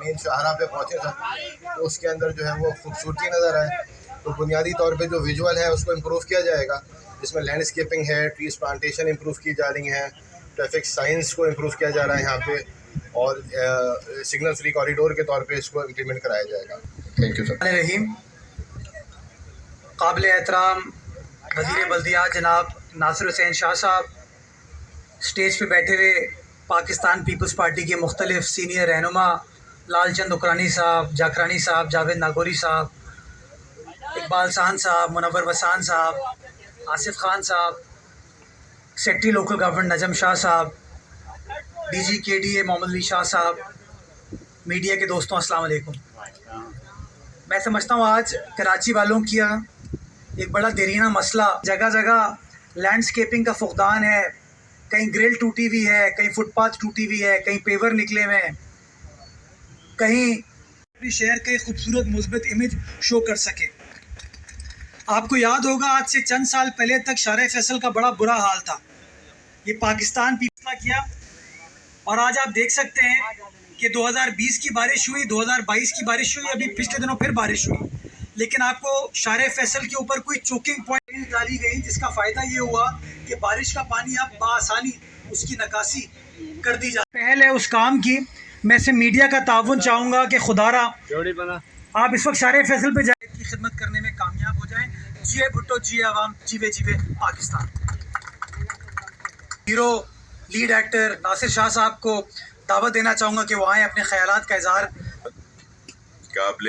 مین شاہراہ پہ پہنچے تھے تو اس کے اندر جو ہے وہ خوبصورتی نظر آئے. تو بنیادی طور پہ جو ویژول ہے اس کو امپروو کیا جائے گا، جس میں لینڈسکیپنگ ہے، ٹریز پلانٹیشن امپروو کی جا رہی ہیں، ٹریفک سائنس کو امپروو کیا جا رہا ہے یہاں پہ، اور سگنل فری کوریڈور کے طور پہ اس کو امپلیمنٹ کرایا جائے گا. Thank you sir. رحیم. قابل احترام وزیر بلدیات جناب ناصر حسین شاہ صاحب، اسٹیج پہ بیٹھے ہوئے پاکستان پیپلز پارٹی کے مختلف سینئر رہنما لال چند اکرانی صاحب، جاکرانی صاحب، جاوید ناگوری صاحب، اقبال سان صاحب، منور وسان صاحب، آصف خان صاحب، سیکٹری لوکل گورنمنٹ نجم شاہ صاحب، ڈی جی کے ڈی اے محمد علی شاہ صاحب، میڈیا کے دوستوں السلام علیکم. میں سمجھتا ہوں آج کراچی والوں کی ایک بڑا دیرینہ مسئلہ جگہ جگہ لینڈسکیپنگ کا فقدان ہے. کہیں گرل ٹوٹی ہوئی ہے، کہیں فٹ پاتھ ٹوٹی ہوئی ہے، کہیں پیور نکلے ہوئے ہیں، کہیں اپنے شہر کا ایک خوبصورت مثبت امیج شو کر سکے. آپ کو یاد ہوگا آج سے چند سال پہلے تک شارع فیصل کا بڑا برا حال تھا. یہ پاکستان فیصلہ کیا اور آج آپ دیکھ سکتے ہیں کہ 2020 کی بارش ہوئی، 2022 کی بارش ہوئی، ابھی پچھلے دنوں پھر بارش ہوئی، لیکن آپ کو شارع فیصل کے اوپر کوئی چوکنگ پوائنٹ ڈالی گئی جس کا فائدہ یہ ہوا کہ بارش کا پانی اب بآسانی اس کی نکاسی کر دی جائے. پہل ہے اس کام کی. میں سے میڈیا کا تعاون چاہوں گا کہ خدا را آپ اس وقت شارع فیصل پہ جائے کی خدمت کرنے میں کامیاب ہو جائیں. جیے بھٹو، جیے عوام، جیوے جیوے پاکستان. ہیرو لیڈ ایکٹر ناصر شاہ صاحب کو دعوت دینا چاہوں گا کہ وہ آئیں، اپنے خیالات کا اظہار. قابل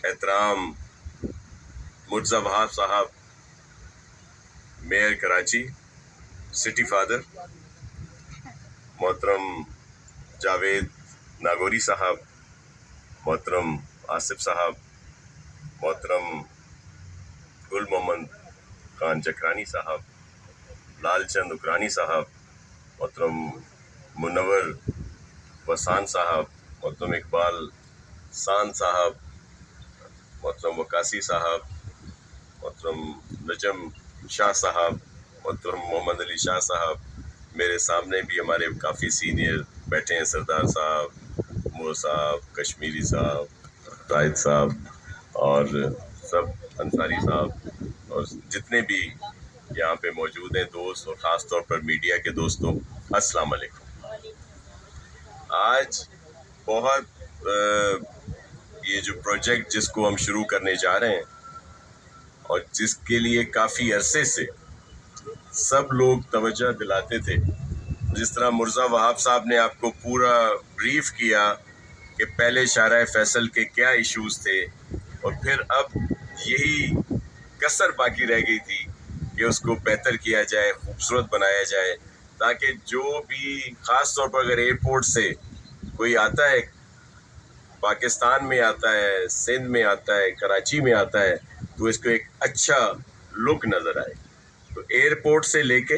احترام مرزا وہاب صاحب، میئر کراچی، سٹی فادر، محترم جاوید ناگوری صاحب، محترم آصف صاحب، محترم گل محمد خان جکرانی صاحب، لال چند اکرانی صاحب، محترم منور وسان صاحب، محترم اقبال سان صاحب، محترم وقاصی صاحب، محترم نجم شاہ صاحب، محترم محمد علی شاہ صاحب، میرے سامنے بھی ہمارے کافی سینئر بیٹھے ہیں، سردار صاحب، مور صاحب، کشمیری صاحب، رائد صاحب، اور سب انصاری صاحب، اور جتنے بھی یہاں پہ موجود ہیں دوست، اور خاص طور پر میڈیا کے دوستوں السلام علیکم. آج بہت یہ جو پروجیکٹ جس کو ہم شروع کرنے جا رہے ہیں اور جس کے لیے کافی عرصے سے سب لوگ توجہ دلاتے تھے، جس طرح مرزا وہاب صاحب نے آپ کو پورا بریف کیا کہ پہلے شارع فیصل کے کیا ایشوز تھے، اور پھر اب یہی کسر باقی رہ گئی تھی کہ اس کو بہتر کیا جائے، خوبصورت بنایا جائے، تاکہ جو بھی خاص طور پر اگر ایئرپورٹ سے کوئی آتا ہے، پاکستان میں آتا ہے، سندھ میں آتا ہے، کراچی میں آتا ہے، تو اس کو ایک اچھا لک نظر آئے. تو ایئرپورٹ سے لے کے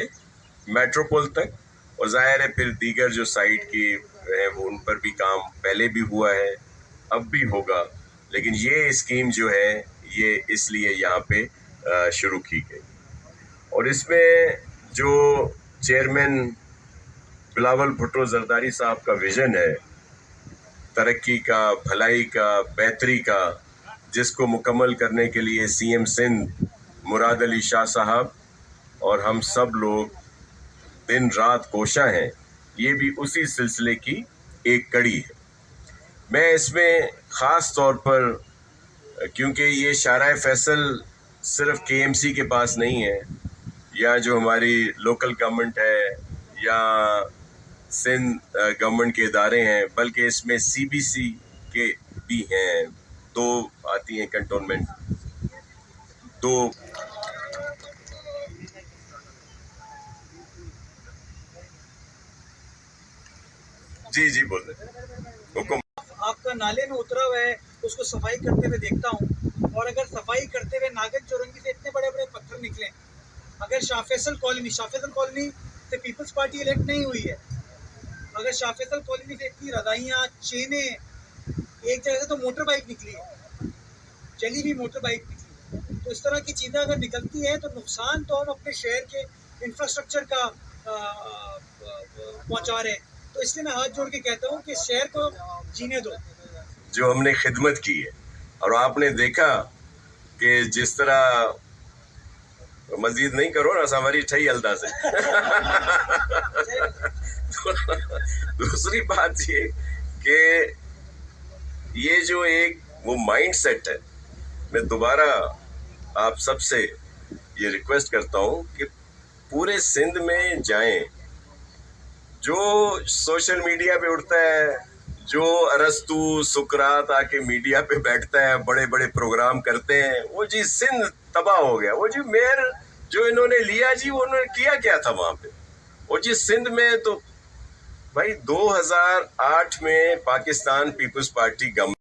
میٹروپول تک، اور ظاہر ہے پھر دیگر جو سائٹ کی ہیں وہ ان پر بھی کام پہلے بھی ہوا ہے، اب بھی ہوگا، لیکن یہ اسکیم جو ہے یہ اس لیے یہاں پہ شروع کی گئی. اور اس میں جو چیئرمین بلاول بھٹو زرداری صاحب کا ویژن ہے ترقی کا، بھلائی کا، بہتری کا، جس کو مکمل کرنے کے لیے سی ایم سندھ مراد علی شاہ صاحب اور ہم سب لوگ دن رات کوشاں ہیں، یہ بھی اسی سلسلے کی ایک کڑی ہے. میں اس میں خاص طور پر، کیونکہ یہ شارع فیصل صرف کے ایم سی کے پاس نہیں ہے، یا جو ہماری لوکل گورنمنٹ ہے، یا سندھ گورنمنٹ کے ادارے ہیں، بلکہ اس میں سی بی سی کے بھی ہیں، 2 آتی ہیں کنٹونمنٹ، 2. جی بول رہے حکم. آپ کا نالے میں اترا ہوا ہے، اس کو صفائی کرتے ہوئے دیکھتا ہوں، اور اگر صفائی کرتے ہوئے ناگن چورنگی سے اتنے بڑے بڑے پتھر نکلیں، اگر شاہ فیصل کالونی سے پیپلز پارٹی الیکٹ نہیں ہوئی ہے، اگر شاہ فیصل کالونی سے اتنی رضائیاں، چینیں، ایک جگہ سے تو موٹر بائک نکلی ہے، چلی بھی موٹر بائک نکلی، تو اس طرح کی چیزیں اگر نکلتی ہیں تو نقصان تو ہم اپنے شہر کے انفراسٹرکچر کا پہنچا رہے ہیں. تو اس لیے میں ہاتھ جوڑ کے کہتا ہوں کہ شہر کو جینے دو. جو ہم نے خدمت کی ہے اور آپ نے دیکھا کہ جس طرح مزید نہیں کرو نا ہماری ٹھئی انداز ہے. دوسری بات یہ کہ یہ جو ایک وہ مائنڈ سیٹ ہے, میں دوبارہ آپ سب سے یہ ریکویسٹ کرتا ہوں کہ پورے سندھ میں جائیں. جو سوشل میڈیا پہ اٹھتا ہے, جو ارسطو سقراط آ کے میڈیا پہ بیٹھتا ہے, بڑے بڑے پروگرام کرتے ہیں, وہ جی سندھ تباہ ہو گیا. وہ جی میئر جو انہوں نے لیا جی وہ انہوں نے کیا کیا تھا وہاں پہ. وہ جی سندھ میں تو بھائی 2008 میں پاکستان پیپلز پارٹی گورنمنٹ